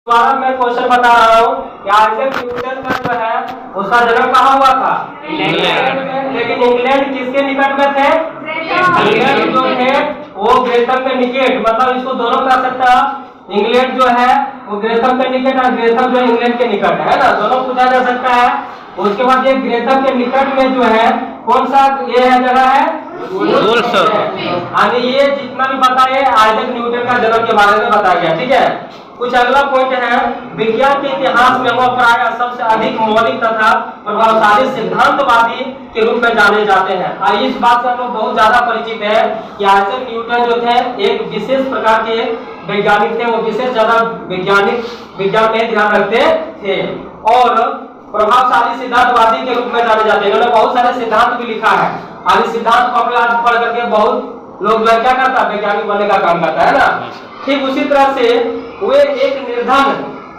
दोबारा मैं क्वेश्चन बता रहा हूँ कि आइजैक न्यूटन का जो है उसका जन्म कहाँ हुआ था? इंग्लैंड में। लेकिन इंग्लैंड किसके निकट में थे? इंग्लैंड जो थे वो ग्रेथम के निकट, मतलब इसको दोनों कह सकता है। इंग्लैंड जो है वो ग्रेथम के निकट और ग्रेथम जो इंग्लैंड के निकट है ना, दोनों पूछा जा सकता है। उसके बाद ये ग्रेथम के निकट में जो है कौन सा ये है जगह है? यानी ये जितना भी बताए आइजैक न्यूटन का जन्म के बारे में बताया गया। ठीक है, कुछ अगला पॉइंट है, विज्ञान के इतिहास में वह प्रायः सबसे अधिक मौलिक तथा प्रभावशाली सिद्धांतवादी के रूप में जाने जाते हैं। और इस बात से हम लोग बहुत ज्यादा परिचित है कि आइजैक न्यूटन जो थे एक विशेष प्रकार के वैज्ञानिक थे। वो विशेष ज्यादा विज्ञान में ध्यान रखते थे और प्रभावशाली सिद्धांतवादी के रूप में जाने जाते हैं। इन्होंने बहुत सारे सिद्धांत भी लिखा है और इस सिद्धांत को अपने पढ़ करके बहुत लोग क्या करता है, वैज्ञानिक बनने का काम करता है ना। ठीक उसी तरह से वे एक निर्धन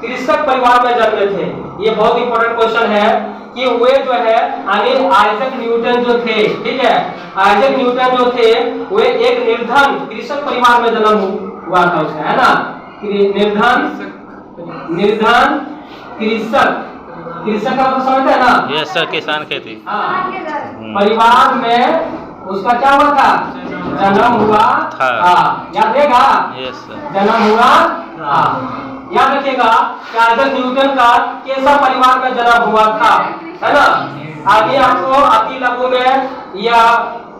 कृषक परिवार में जन्मे थे। ये बहुत इंपॉर्टेंट क्वेश्चन है कि वे जो है आइजैक न्यूटन जो थे, ठीक है, आइजैक न्यूटन जो थे वे एक निर्धन कृषक परिवार में जन्म हुआ था उसका, है ना। निर्धन कृषक का तो समझते है ना? यस सर, किसान खेती। हाँ, परिवार में उसका क्या हुआ था? जन्म हुआ था। याद रहेगा? यस सर, जन्म हुआ था। याद रखिएगा कि आइजैक न्यूटन का कैसा परिवार में जन्म हुआ था, है ना। आगे आपको अति लघु में या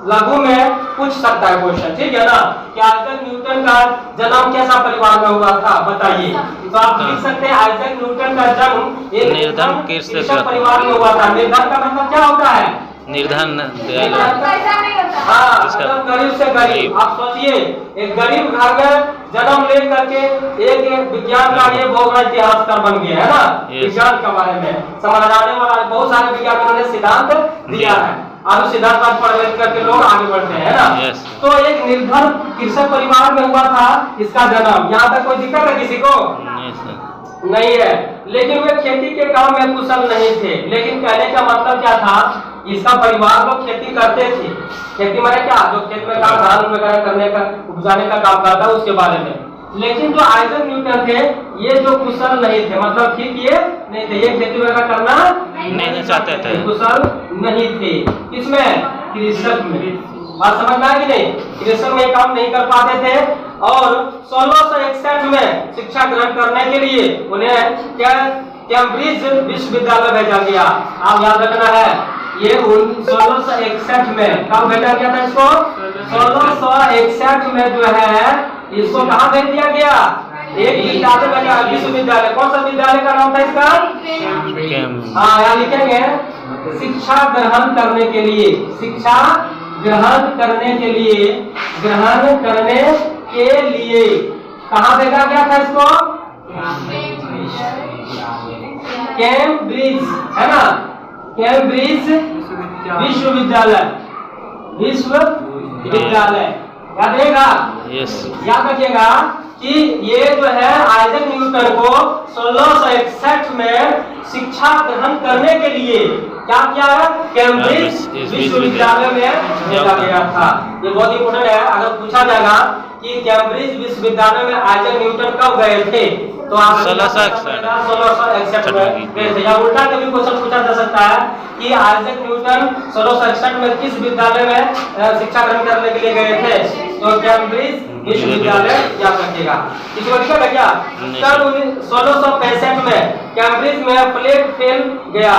लघु में पूछ सकता है क्वेश्चन, ठीक है ना, कि आइजैक न्यूटन का जन्म कैसा परिवार में हुआ था, बताइए। तो आप लिख सकते हैं आइजैक न्यूटन का जन्म एक निर्धन कृषक परिवार में हुआ था। निर्धन का मतलब क्या होता है? निर्धन, हाँ, मतलब गरीब से गरीब। आप सोचिए एक गरीब घर में जन्म ले करके एक विज्ञान का ये बहुत बड़ा इतिहासकार बन गया है ना। विज्ञान के बारे में समझ आने वाला बहुत सारे विज्ञानियों ने सिद्धांत दिया है और सिद्धांत पर पढ़ करके लोग आगे बढ़ते हैं ना। तो एक निर्धन कृषक परिवार में हुआ था इसका जन्म। यहाँ तक कोई दिक्कत है किसी को? नहीं है। लेकिन वे खेती के काम में कुशल नहीं थे। लेकिन कहने का मतलब क्या था, इसका परिवार लोग खेती करते थे। खेती माने क्या, जो खेत में काम धान वगैरह करने का, उपजाने का काम करता है उसके बारे में। लेकिन जो आइजैक न्यूटन थे ये जो कुशल नहीं थे, मतलब ठीक ये नहीं थे, ये खेती वगैरह करना नहीं चाहते थे, कुशल नहीं थे। किसमें? कृषक में। बात समझ में आई कि नहीं? कृषक में काम नहीं कर पाते थे और 1661 में शिक्षा ग्रहण करने के लिए उन्हें कैम्ब्रिज विश्वविद्यालय भेजा गया। आप याद रखना है ये 1661 में कब भेजा गया था इसको? 1661 में जो है इसको कहाँ भेज दिया गया? एक विद्यालय भेजा, विश्वविद्यालय। कौन सा विद्यालय का नाम था इसका? हाँ, यहाँ लिखेंगे शिक्षा ग्रहण करने के लिए, शिक्षा ग्रहण करने के लिए, ग्रहण करने के लिए कहाँ भेजा गया था इसको? कैम्ब्रिज, है ना, कैम्ब्रिज विश्वविद्यालय। विश्वविद्यालय याद रहेगा? याद रखिएगा कि ये जो है आइजैक न्यूटन को 1661 में शिक्षा ग्रहण करने के लिए क्या किया है? कैम्ब्रिज विश्वविद्यालय में भेजा गया था। ये बहुत इंपोर्टेंट है। अगर पूछा जाएगा कि कैम्ब्रिज विश्वविद्यालय में आइजैक न्यूटन कब गए थे, तो आप 1661 में गए थे। या उल्टा कभी क्वेश्चन पूछा जा सकता है कि आइजैक न्यूटन 1661 में किस विद्यालय में शिक्षा ग्रहण करने के लिए गए थे, तो कैम्ब्रिज विश्वविद्यालय याद रखिएगा। किसी को दिक्कत है क्या? सन 1665 में कैम्ब्रिज में प्लेग फेल गया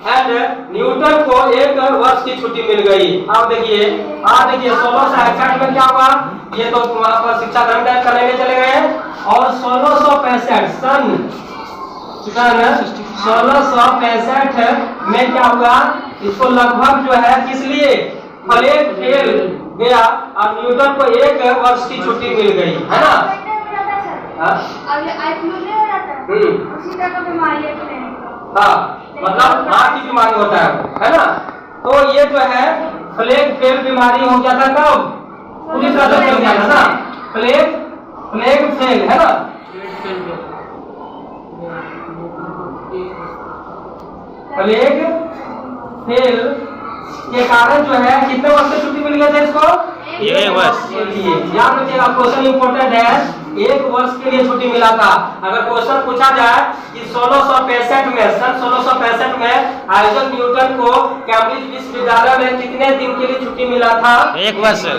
एंड न्यूटन को 1 वर्ष की छुट्टी मिल गई। आप देखिए 1661 में क्या हुआ, ये तो वहां पर शिक्षा ग्रहण करने के चले गए और 1665 सन 1665 में क्या हुआ, इसको लगभग जो है किस लिए प्लेग फेल गया और न्यूटन को 1 वर्ष की छुट्टी मिल गई, है ना। हाँ, मतलब हार्ट की बीमारी होता है ना। तो ये जो है प्लेग फेल बीमारी हो गया था कब? पूरी तरह से फेल गया था ना। प्लेग फेल, है ना। प्लेग फेल के कारण जो है कितने वर्ष की छुट्टी मिल गया था इसको? 1 वर्ष। याद रखिएगा, क्वेश्चन इंपोर्टेंट है 1 वर्ष के लिए छुट्टी मिला था। अगर क्वेश्चन पूछा जाए कि 1665 में, सन 1665 में आइजैक न्यूटन को कैम्ब्रिज विश्वविद्यालय में कितने दिन के लिए छुट्टी मिला था? 1 वर्ष। 1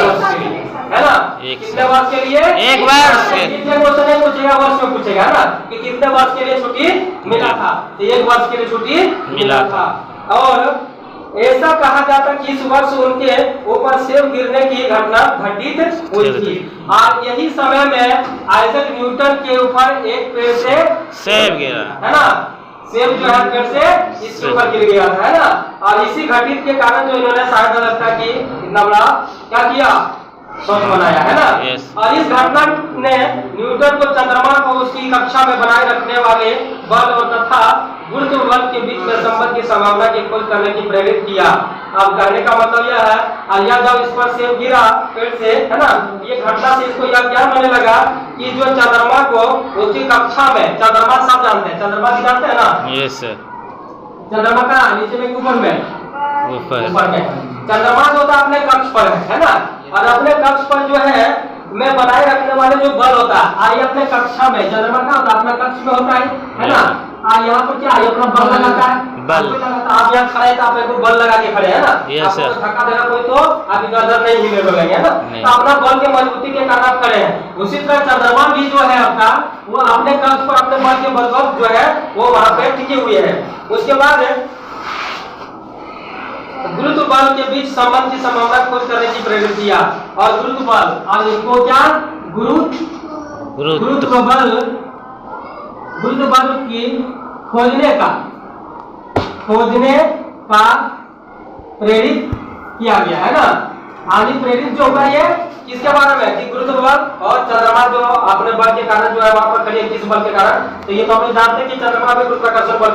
वर्ष के लिए, है ना? कितने वर्ष के लिए? 1 वर्ष। कितने क्वेश्चन नहीं पूछेगा, वर्ष में पूछेगा ना कि कितने वर्ष के लिए छुट्टी मिला था। तो 1 वर्ष के लिए छुट्टी मिला था। और ऐसा कहा जाता कि इस वर्ष उनके ऊपर सेब गिरने की घटना घटित हुई थी। और यही समय में आइजैक न्यूटन के ऊपर एक पेड़ से सेब गिरा, है ना? सेब जो है पेड़ से इसके ऊपर गिर गया था, है ना? और इसी घटित के कारण जो इन्होंने शायद व्यवस्था की, इतना बड़ा क्या किया, सोच बनाया, है ना? और इस घटना ने न्यूटन को चंद्रमा को उसकी कक्षा में बनाए रखने वाले बल और तथा गुरुत्व बल के बीच में संबंध की संभावना की खोज करने की प्रेरित किया। अब कहने का मतलब यह है, और यह जब इस पर सेब गिरा पेड़ से, है ना, ये घटना से इसको यह क्या होने लगा कि जो चंद्रमा को उसकी कक्षा में, चंद्रमा सब जानते हैं, चंद्रमा जानते हैं ना? Yes sir. चंद्रमा का नीचे में ऊपर में, ऊपर में चंद्रमा जो होता है अपने कक्ष पर है ना? और अपने कक्ष पर जो है में बनाए रखने वाले जो बल होता है, आई अपने कक्षा में, चंद्रमा का होता है अपना कक्ष में होता है ना? और यहाँ पर क्या है, अपना बल लगाता है, बल लगाता। आप यहाँ खड़े हैं तो आप एक बल लगा के खड़े हैं ना? आपको धक्का देना कोई तो आप इधर नहीं हिले लगेंगे, है ना? तो अपना बल के मजबूती के कारण आप खड़े हैं। उसी तरह चंद्रमा भी जो है आपका, वो अपने कक्ष पर अपने बल के बलवत्त जो है वो वहां पे टिके हुए है। उसके बाद गुरुत्व बल के बीच संबंध की संभावना खोज करने की प्रेरित किया। और गुरुत्व बल, और इसको क्या, गुरुत्व बल की खोजने का प्रेरित किया गया, है ना? आदि प्रेरित जो होगा ये किसके बारे में, कि गुरुत्व बल और चंद्रमा जो अपने बल के कारण जो है वहां पर खड़ी है, किस बल के कारण? तो ये तो हम जानते हैं कि चंद्रमा भी गुरुत्वाकर्षण बल